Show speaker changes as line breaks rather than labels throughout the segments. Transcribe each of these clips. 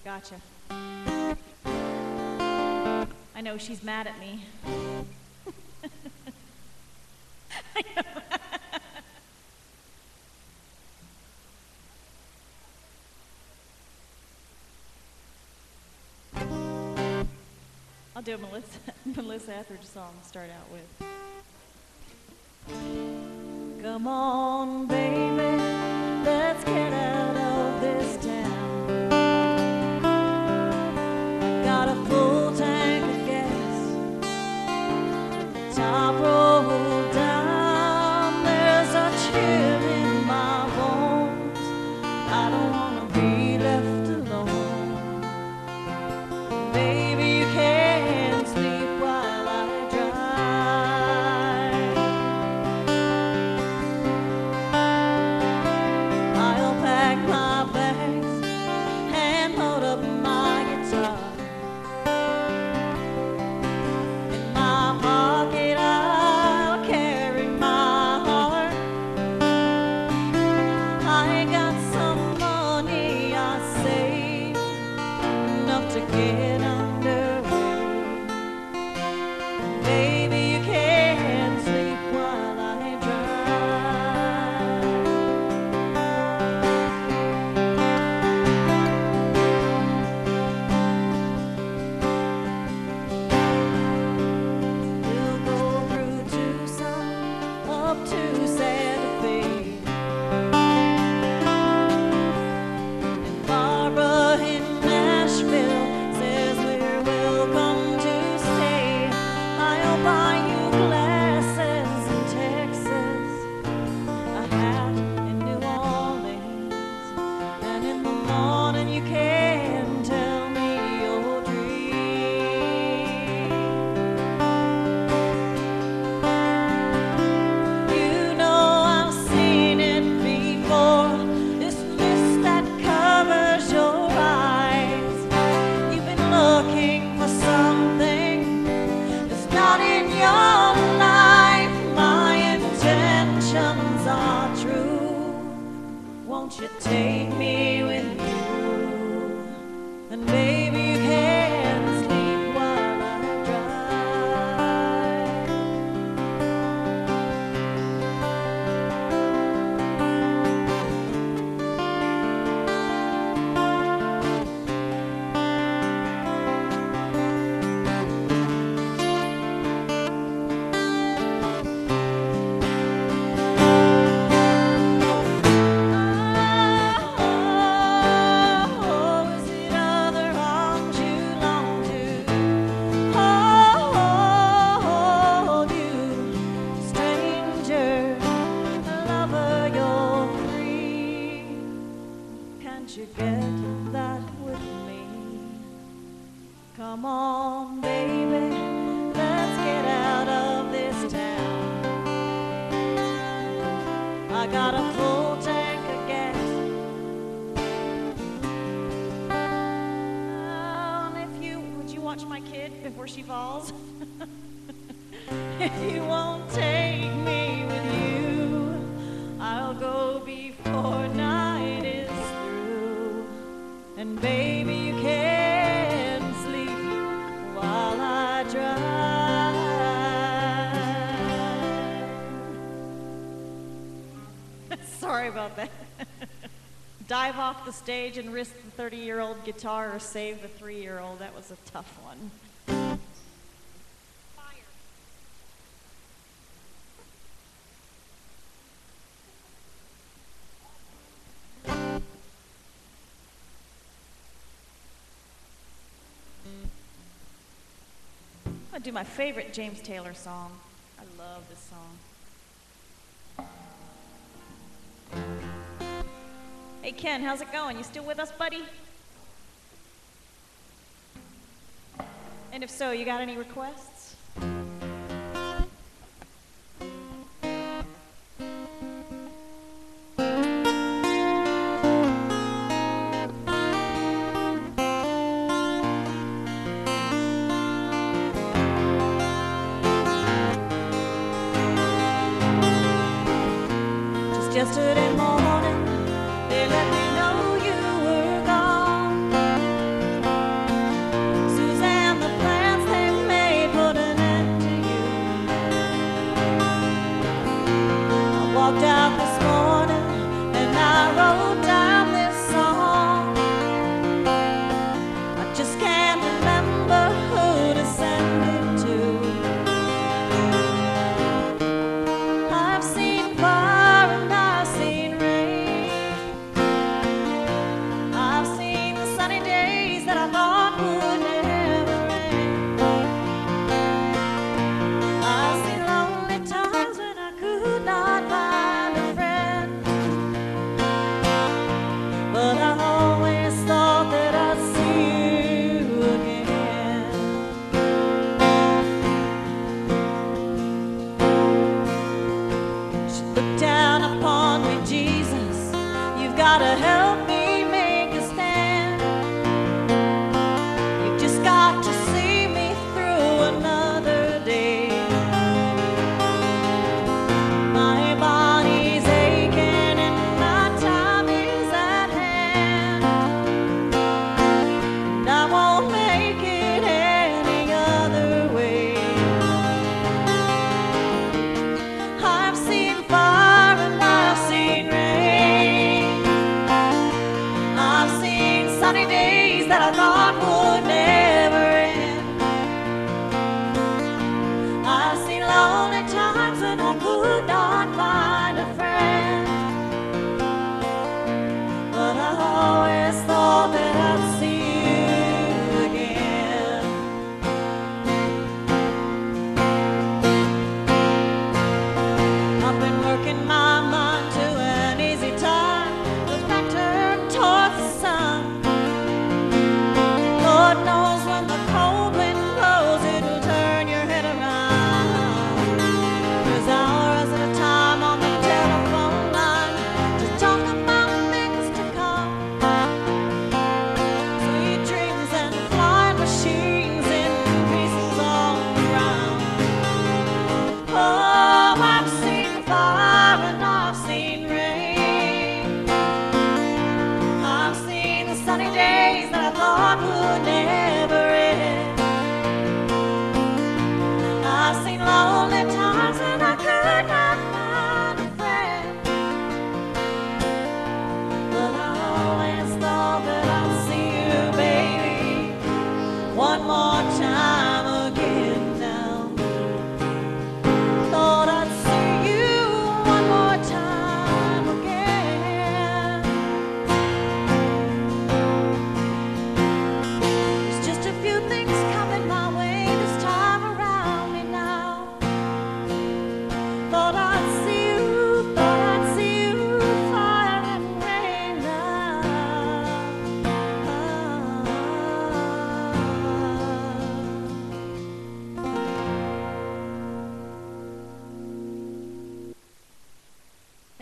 Gotcha. I know she's mad at me. I'll do a Melissa Etheridge song to start out with. Come on, baby, let's get out of this town. I got a full tank of gas, top rolled down. There's a chill in my bones. I don't wanna be left alone. Baby, you can't sleep while I drive. I'll pack my bags and load up my guitar. In my pocket I'll carry my heart. I got some money I saved, enough to get underway. Baby, you can't sleep while I drive. We'll go through Tucson, up to Santa Fe. And Barbara in Nashville says we're welcome to stay. I'll buy you glasses in Texas, a hat in New Orleans, and in the morning you can tell me your dream. You know I've seen it before, this mist that covers your eyes. You've been looking for something that's not in your life. My intentions are true. Won't you take me with you? And baby, you can sleep while I drive. Oh, is it other arms you long to hold you? Stranger, lover, you're free. Can't you get that with me? Come on, baby, let's get out of this town. I got a full tank of gas. Would you watch my kid before she falls? If you won't take me with you, I'll go before night is through. And baby, you can sleep while I drive. Sorry about that. Dive off the stage and risk the 30-year-old guitar or save the 3-year-old. That was a tough one. I'm gonna do my favorite James Taylor song. I love this song. Hey Ken, how's it going? You still with us, buddy? And if so, you got any requests? Just yesterday morning, they let me know you were gone.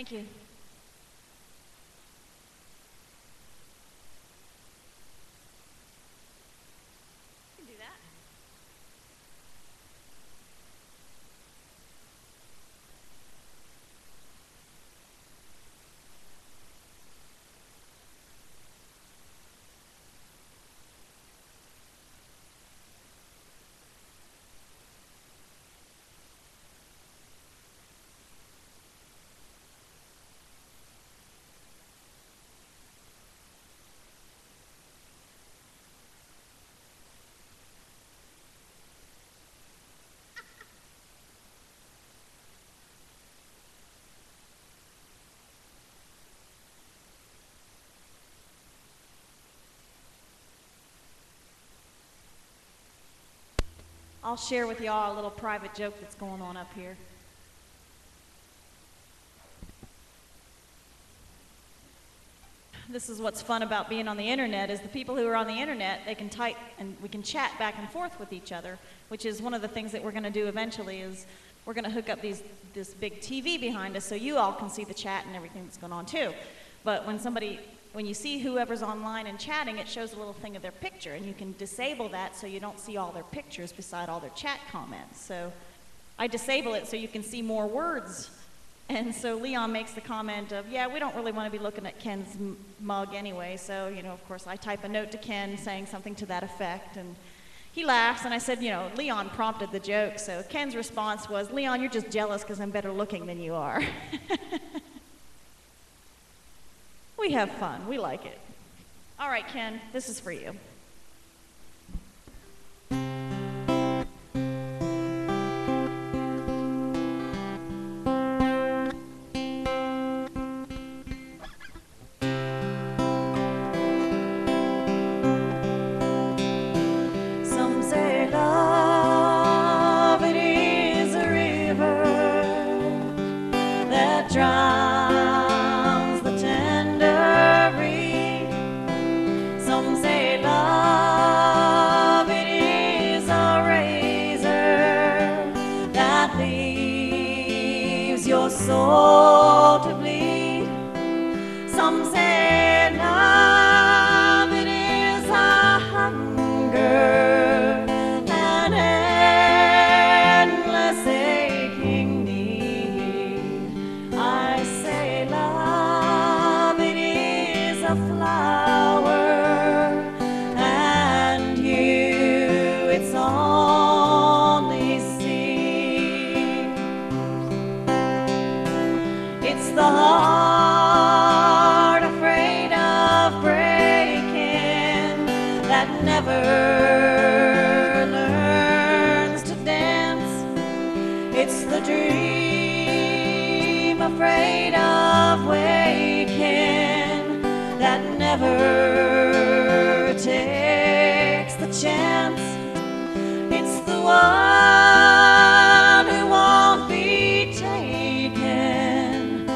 Thank you. You can do that. I'll share with y'all a little private joke that's going on up here. This is what's fun about being on the internet, is the people who are on the internet, they can type and we can chat back and forth with each other, which is one of the things that we're going to do eventually. Is we're going to hook up this big TV behind us so you all can see the chat and everything that's going on too. But when you see whoever's online and chatting, it shows a little thing of their picture, and you can disable that so you don't see all their pictures beside all their chat comments. So I disable it so you can see more words. And so Leon makes the comment of, yeah, we don't really want to be looking at Ken's mug anyway. So, of course, I type a note to Ken saying something to that effect, and he laughs, and I said, Leon prompted the joke. So Ken's response was, Leon, you're just jealous because I'm better looking than you are. We have fun. We like it. All right, Ken, this is for you. Some say love, it is a river that drowns. Some say love, it is a razor that leaves your soul to bleed. Some say love, it is a hunger, an endless aching need. I say love, it is a flower, the heart afraid of breaking, that never learns to dance. It's the dream afraid of waking, that never takes the chance. It's the one who won't be taken,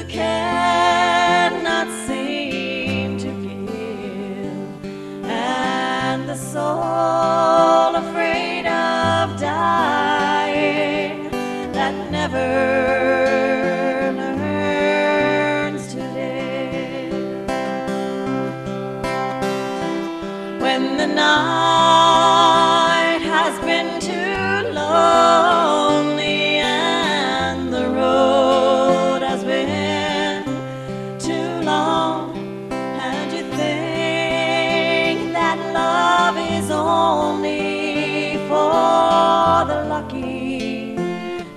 cannot seem to give, and the soul afraid of dying, that never learns to live. When the night has been too lonely and the road has been too long, and you think that love is only for the lucky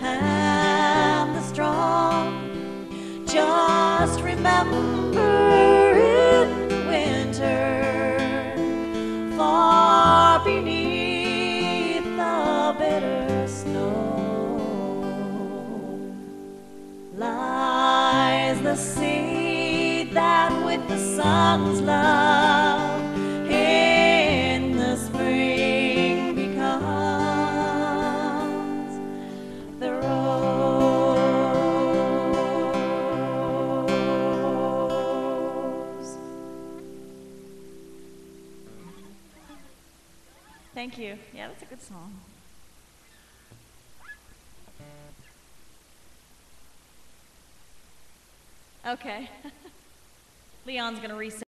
and the strong, just remember in the winter, far beneath the bitter snow, lies the seed that with the sun's love in the spring becomes the rose. Thank you. Yeah, that's a good song. Okay. Leon's gonna reset.